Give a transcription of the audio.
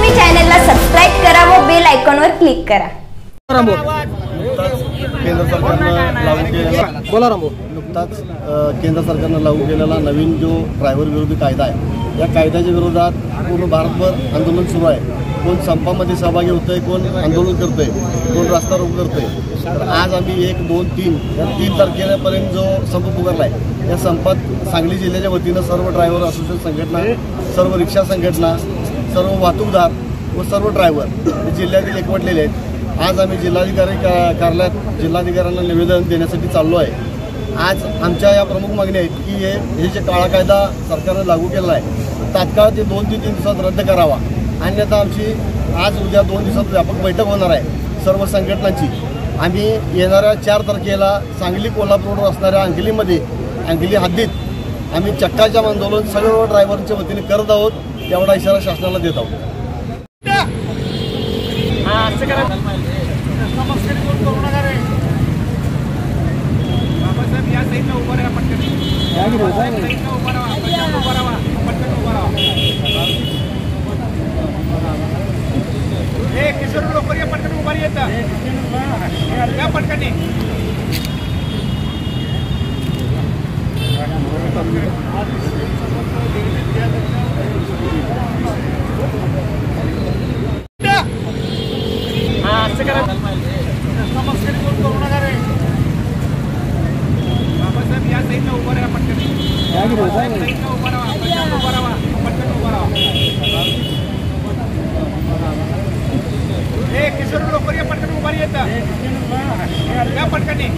महाराष्ट्री चॅनलला सबस्क्राइब करा व बेल आयकॉनवर क्लिक करा। केंद्र सरकारनं लागू केलेला नुकताच केंद्र सरकारनं लागू केलेला नवीन जो ड्रायव्हर विरोधी कायदा आहे, या कायद्याच्या विरोधात पूर्ण भारतभर आंदोलन सुरू आहे। कोण संपामध्ये सहभागी होतंय, कोण आंदोलन करतंय, कोण रस्ता रोको करतंय। तर आज आम्ही 1, 2, 3 या 3 तारखेपर्यंत जो संप पुकारला आहे, या संपात सांगली जिल्ह्याच्या वतीनं सर्व ड्रायव्हर असोसिएशन संघटना, सर्व रिक्षा संघटना, सर्व वाहतूकदार व सर्व ड्रायव्हर जिल्ह्यातील एकवटलेले आहेत। आज आम्ही जिल्हाधिकारी कार्यालयात जिल्हाधिकाऱ्यांना निवेदन देण्यासाठी चाललो आहे। आज आमच्या या प्रमुख मागण्या आहेत की हे जे काळा कायदा सरकारने लागू केला आहे, तात्काळ ते 2 ते 3 दिवसात रद्द करावा। अन्यथा आमची आज उद्या 2 दिवसात व्यापक बैठक होणार आहे सर्व संघटनांची। आम्ही येणाऱ्या 4 तारखेला सांगली कोल्हापूरवर असणाऱ्या अंकली हद्दीत आम्ही चक्काजाम आंदोलन सर्व ड्रायव्हरच्या वतीने करत आहोत। तेवढा इशारा शासनाला देत आहोत। किशोर लोक पटकन उभारी येतात या पटकनी बाबासाहेब या साईडला उभा राहा पटकन उभा राहा पटकन उभा राहा। किशोर लोक पटकन उभारी येतात या पटकनी